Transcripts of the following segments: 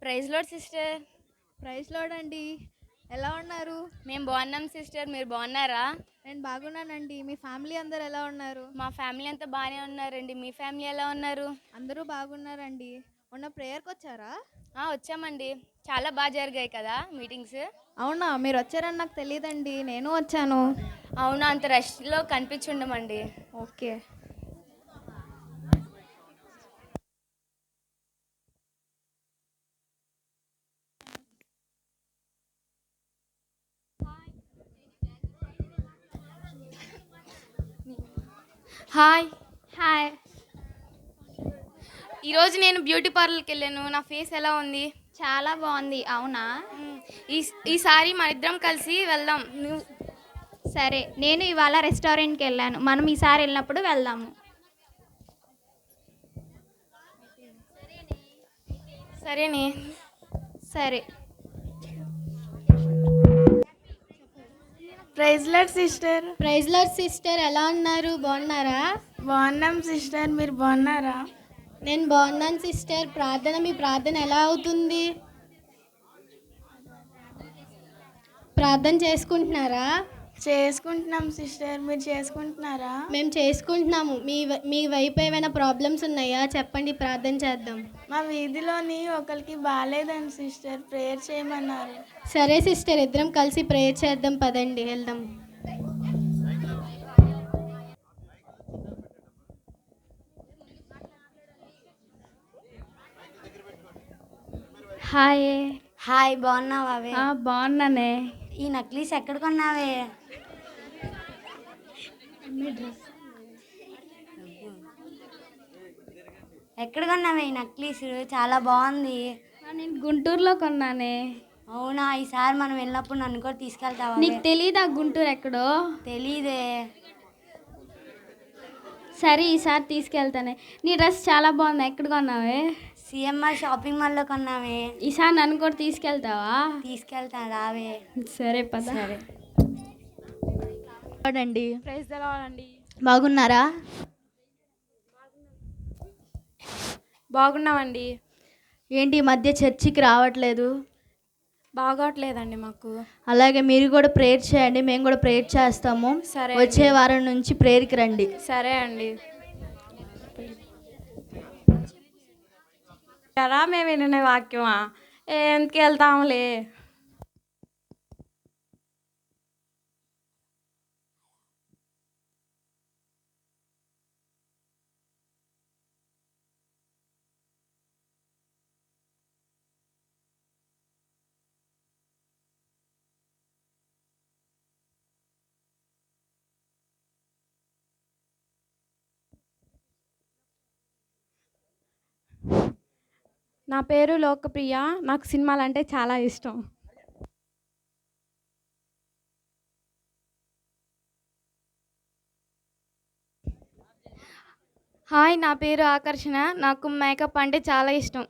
Praise Lord sister. Praise Lord అండి. ఎలా ఉన్నారు? మేము బాగున్నాం సిస్టర్, మీరు బాగున్నారా? నేను బాగున్నానండి. మీ ఫ్యామిలీ అందరు ఎలా ఉన్నారు? మా ఫ్యామిలీ అంతా బాగానే ఉన్నారండి. మీ ఫ్యామిలీ ఎలా ఉన్నారు? అందరూ బాగున్నారండి. మొన్న ప్రేయర్కి వచ్చారా? వచ్చామండి. చాలా బాగా జరిగాయి కదా మీటింగ్స్. అవునా, మీరు వచ్చారని నాకు తెలియదండి. నేను వచ్చాను. అవునా, అంత రష్లో కనిపించుండమండి. ఓకే. హాయ్. హాయ్. ఈరోజు నేను బ్యూటీ పార్లర్కి వెళ్ళాను. నా ఫేస్ ఎలా ఉంది? చాలా బాగుంది. అవునా? ఈసారి మన ఇద్దరం కలిసి వెళ్దాం. సరే, నేను ఇవాళ రెస్టారెంట్కి వెళ్ళాను. మనం ఈసారి వెళ్ళినప్పుడు వెళ్దాము. సరేనే. సరే. Praise Lord sister. Praise Lord sister, ఎలా ఉన్నారు? బాగున్నారా? బాగున్నాం సిస్టర్, మీరు బాగున్నారా? నేను బాగున్నాను సిస్టర్. మీ ప్రార్థన ఎలా అవుతుంది? ప్రార్థన చేసుకుంటున్నారా? చేసుకుంటున్నాం సిస్టర్, మీరు చేసుకుంటున్నారా? మేము చేసుకుంటున్నాము. మీ వైపు ఏమైనా ప్రాబ్లమ్స్ ఉన్నాయా? చెప్పండి, ప్రార్థన చేద్దాం. మా వీధిలోని ఒకరికి బాగాలేదండి సిస్టర్, ప్రేయర్ చేయమన్నారు. సరే సిస్టర్, ఇద్దరం కలిసి ప్రేయర్ చేద్దాం. పదండి, వెళ్దాం. హాయ్. హాయ్, బాగున్నావే? బాగున్నానే. ఈ నక్లీస్ ఎక్కడ కొన్నావే? ఎక్కడ కొన్నావే ఈ నక్లీస్? చాలా బాగుంది. నేను గుంటూరులో కొన్నానే. అవునా, ఈసారి మనం వెళ్ళినప్పుడు నన్ను కూడా తీసుకెళ్తావా? నీకు తెలీదా గుంటూరు ఎక్కడో? తెలీదే. సరే, ఈసారి తీసుకెళ్తానే. నీ డ్రెస్ చాలా బాగుంది. ఎక్కడ కొన్నావే? సిఎంఆర్ షాపింగ్ మాల్లో కొన్నావే. ఈసారి నన్ను కూడా తీసుకెళ్తావా? తీసుకెళ్తా, రావే. సరే పద. సరే. అండి. ప్రైజ్ తెలవాలండి. బాగున్నారా? బాగున్నామండి. ఏంటి ఈ మధ్య చర్చికి రావట్లేదు? బాగోట్లేదండి మాకు. అలాగే మీరు కూడా ప్రేయర్ చేయండి, మేము కూడా ప్రేయర్ చేస్తాము. సరే. వచ్చే వారం నుంచి ప్రేయర్కి రండి. సరే అండి. కదా మేము విన్న వాక్యమా? ఎందుకు వెళ్తాంలే. నా పేరు లోకప్రియ. నాకు సినిమాలు అంటే చాలా ఇష్టం. హాయ్, నా పేరు ఆకర్షణ. నాకు మేకప్ అంటే చాలా ఇష్టం.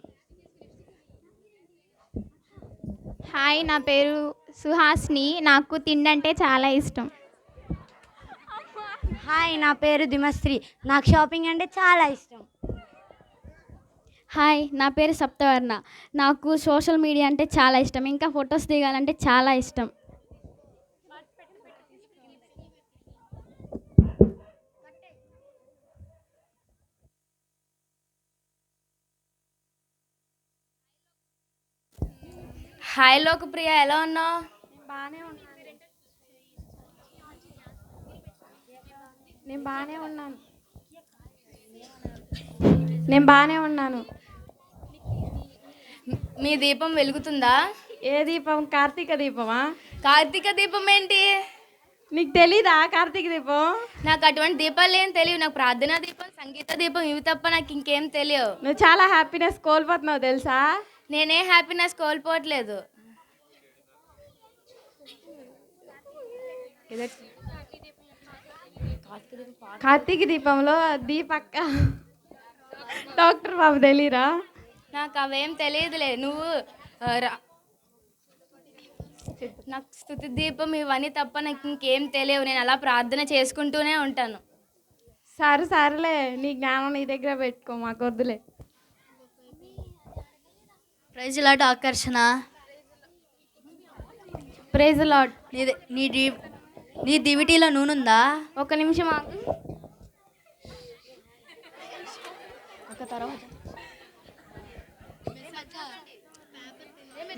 హాయ్, నా పేరు సుహాస్ని. నాకు తిండంటే చాలా ఇష్టం. హాయ్, నా పేరు దిమశ్రీ. నాకు షాపింగ్ అంటే చాలా ఇష్టం. హాయ్, నా పేరు సప్తవర్ణ. నాకు సోషల్ మీడియా అంటే చాలా ఇష్టం. ఇంకా ఫొటోస్ దిగాలంటే చాలా ఇష్టం. హాయ్ లోకప్రియ, ఎలా ఉన్నావు? నేను బాగానే ఉన్నాను. మీ దీపం వెలుగుతుందా? ఏ దీపం? కార్తీక దీపమా? కార్తీక దీపం ఏంటి? నీకు తెలీదా కార్తీక దీపం? నాకు అటువంటి దీపాలు ఏం తెలియవు. నాకు ప్రార్థనా దీపం, సంగీత దీపం ఇవి తప్ప నాకు ఇంకేం తెలియవు. నువ్వు చాలా హ్యాపీనెస్ కోల్పోతున్నావు తెలుసా? నేనే హ్యాపీనెస్ కోల్పోవట్లేదు. కార్తీక దీపంలో దీపక్క డాక్టర్ బాబు తెలీరా? నాకు అవేం తెలియదులే. నువ్వు నాకు స్తుతి దీపం ఇవన్నీ తప్ప నాకు ఇంకేం తెలియవు. నేను అలా ప్రార్థన చేసుకుంటూనే ఉంటాను. సరేలే, నీ జ్ఞానం నీ దగ్గర పెట్టుకో, మాకు వద్దులే. ప్రైజ్ లాట్ ఆకర్షణ. Praise Lord. నీ దివిటీలో నూనె. ఒక నిమిషం ఆగు.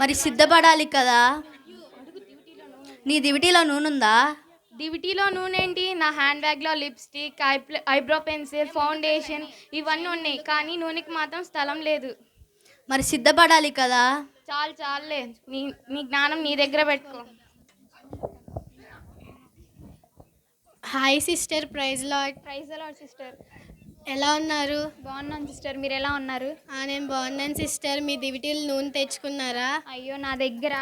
మరి సిద్ధపడాలి కదా. నీ దివిటీలో నూనె. డివిటీలో నూనె ఏంటి? నా హ్యాండ్ బ్యాగ్లో లిప్స్టిక్, ఐబ్రో పెన్సిల్, ఫౌండేషన్ ఇవన్నీ ఉన్నాయి, కానీ నూనెకి మాత్రం స్థలం లేదు. మరి సిద్ధపడాలి కదా. చాలులే, నీ జ్ఞానం నీ దగ్గర పెట్టుకో. Hi sister, praise Lord. Praise Lord sister. ఎలా ఉన్నారు? బాగున్నాను సిస్టర్, మీరు ఎలా ఉన్నారు? నేను బాగున్నాను సిస్టర్. మీ దివిటీలు నూనె తెచ్చుకున్నారా? అయ్యో, నా దగ్గర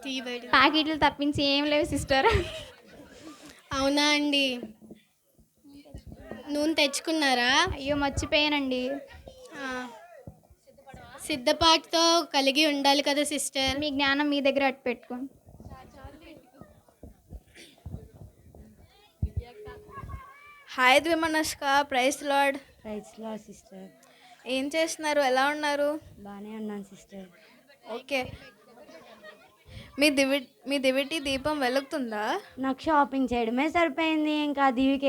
తీయబడి. ప్యాకెట్లు తప్పించి ఏం లేవు సిస్టర్. అవునా అండి, నూనె తెచ్చుకున్నారా? అయ్యో, మర్చిపోయానండి. సిద్ధపాటుతో కలిగి ఉండాలి కదా సిస్టర్. మీ జ్ఞానం మీ దగ్గర అట్టు పెట్టుకోండి. హాయ్ ద్విమనస్క, praise lord. Praise lord sister. ఏం చేస్తున్నారు? ఎలా ఉన్నారు? బాగానే ఉన్నాను సిస్టర్. ఓకే. మీ దివిటి దీపం వెలుగుతుందా? నాకు షాపింగ్ చేయడమే సరిపోయింది, ఇంకా దివికి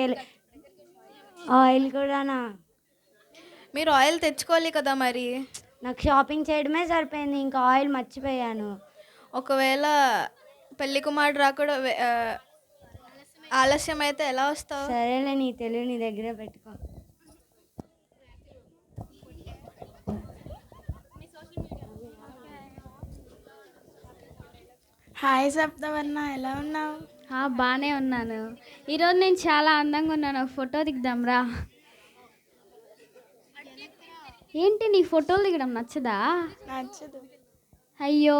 ఆయిల్ కూడానా. మీరు ఆయిల్ తెచ్చుకోవాలి కదా మరి. నాకు షాపింగ్ చేయడమే సరిపోయింది, ఇంకా ఆయిల్ మర్చిపోయాను. ఒకవేళ పెళ్లి కుమారుడు రాకుండా ఆలస్యం అయితే ఎలా వస్తావు? సరేలే, నీ తెలివి నీ దగ్గరే పెట్టుకో. హాయ్ సప్తవర్ణ, ఎలా ఉన్నావు? బాగానే ఉన్నాను. ఈరోజు నేను చాలా అందంగా ఉన్నాను. ఒక ఫోటో దిగుదాంరా. ఏంటి, నీ ఫోటోలు దిగడం నచ్చదా? నచ్చదు. అయ్యో,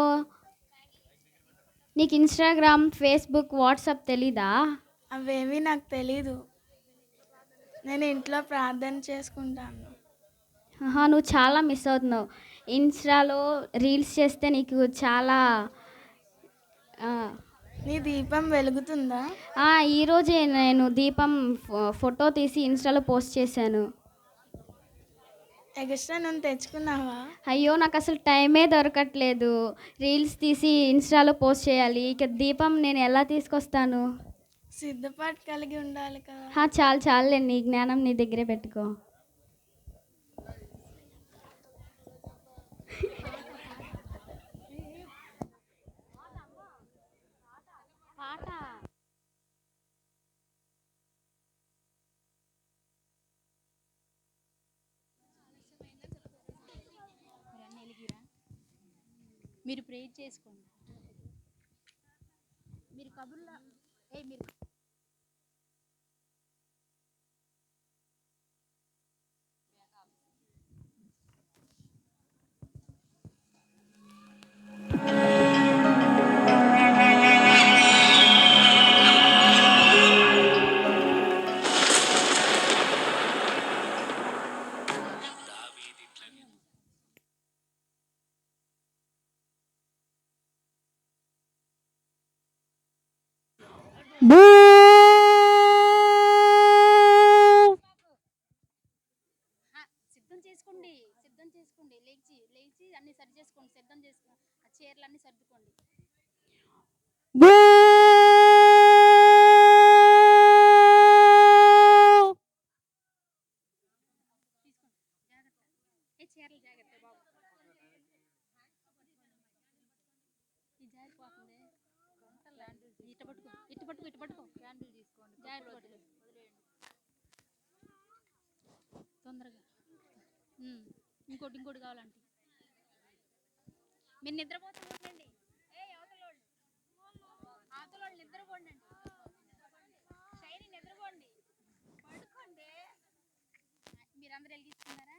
నీకు ఇన్స్టాగ్రామ్, ఫేస్బుక్, వాట్సాప్ తెలీదా? అవేవి నాకు తెలీదు. నేను ఇంట్లో ప్రార్థన చేసుకుంటాను. నువ్వు చాలా మిస్ అవుతున్నావు. ఇన్స్టాలో రీల్స్ చేస్తే నీకు చాలా నీ దీపం వెలుగుతుందా? ఈరోజే నేను దీపం ఫోటో తీసి ఇన్స్టాలో పోస్ట్ చేశాను. ఎక్స్ట్రా నువ్వు తెచ్చుకున్నావా? అయ్యో, నాకు అసలు టైమే దొరకట్లేదు. రీల్స్ తీసి ఇన్స్టాలో పోస్ట్ చేయాలి, ఇక దీపం నేను ఎలా తీసుకొస్తాను? సిద్ధపాటు కలిగి ఉండాలి కదా. చాలులే, నీ జ్ఞానం నీ దగ్గరే పెట్టుకో. మీరు ప్రేర్ చేసుకోండి. మీరు కబుర్లో మీరు సిద్ధం చేసుకోండి. లేచి అన్ని సరి చేసుకోండి. సిద్ధం చేసుకోండి. ఆ చీరలన్నీ సర్దుకోండి. చీరలు జాగ్రత్త బాబు. ఈ జారిపోతుంది. ఇటు పట్టుకో క్యాండిల్ తీసుకోండి. జాగ్రత్త వదిలేయండి తొందరగా. ఇంకోటి కావాలంటే మీరు నిద్రపోతుండండి. అవతల నిద్రపోండి. షైని నిద్రపోండి, పడుకోండి. మీరందరూ వెలిగిస్తున్నారా?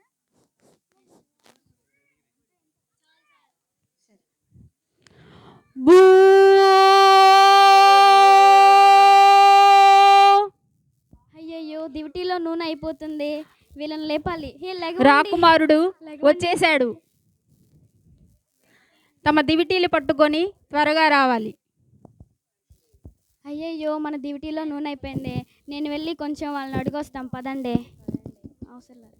అయ్యయ్యో, దివిటీలో నూనె అయిపోతుంది. వీళ్ళని లేపాలి. రాకుమారుడు వచ్చేసాడు. తమ దివిటీలు పట్టుకొని త్వరగా రావాలి. అయ్యయ్యో, మన దివిటీలో నూనె అయిపోయింది. నేను వెళ్ళి కొంచెం వాళ్ళని అడిగొస్తాం, పదండి. అవసరం లేదు.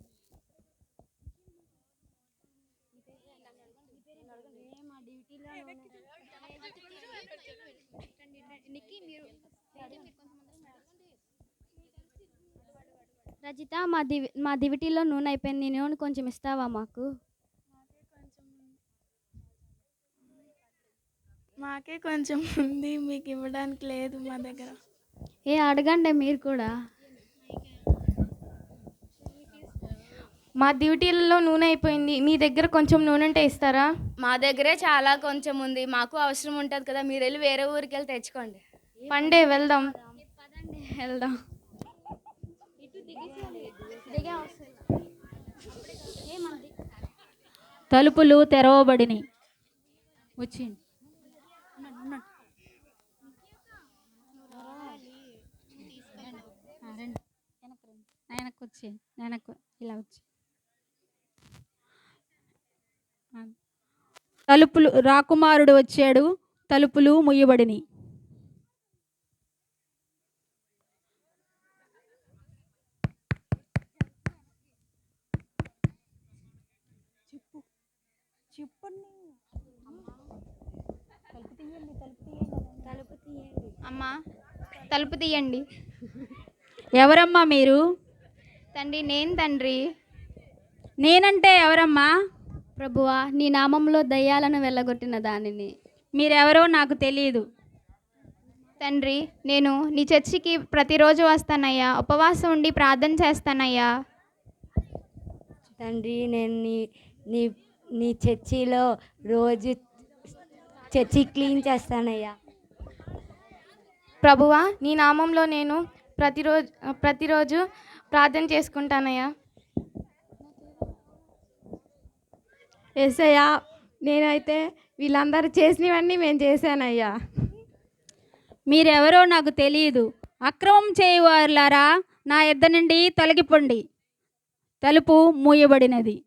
రజిత, మా దివిటీలో నూనె అయిపోయింది, నీ నూనె కొంచెం ఇస్తావా మాకు? మాకే కొంచెం ఉంది, మీకు ఇవ్వడానికి లేదు మా దగ్గర. అడగండి మీరు కూడా. మా డ్యూటీలలో నూనె అయిపోయింది, మీ దగ్గర కొంచెం నూనె ఉంటే ఇస్తారా? మా దగ్గరే చాలా కొంచెం ఉంది, మాకు అవసరం ఉంటుంది కదా, మీరు వెళ్ళి వేరే ఊరికి వెళ్ళి తెచ్చుకోండి. పండే వెళ్దాం. వెళ్దాం. తలుపులు తెరవబడినాయి. వచ్చింది. వెనక్కి వచ్చి వెనక్కి ఇలా వచ్చి తలుపులు రాకుమారుడు వచ్చాడు, తలుపులు ముయ్యబడినాయి. అమ్మా తలుపు తీయండి. ఎవరమ్మా మీరు? తండ్రి నేను తండ్రి. నేనంటే ఎవరమ్మా? ప్రభువా, నీ నామంలో దయ్యాలను వెళ్ళగొట్టిన దానిని. మీరెవరో నాకు తెలియదు. తండ్రి నేను నీ చర్చికి ప్రతిరోజు వస్తానయ్యా, ఉపవాసం ఉండి ప్రార్థన చేస్తానయ్యా. తండ్రి నేను నీ నీ చర్చిలో రోజు చర్చి క్లీన్ చేస్తానయ్యా. ప్రభువా, నీ నామంలో నేను ప్రతిరోజు ప్రార్థన చేసుకుంటానయ్యా. యేసయ్యా, నేనైతే వీళ్ళందరూ చేసినవన్నీ మేము చేశానయ్యా. మీరెవరో నాకు తెలియదు. అక్రమం చేయువారులారా, నా యొద్ద నుండి తొలగిపోండి. తలుపు మూయబడినది.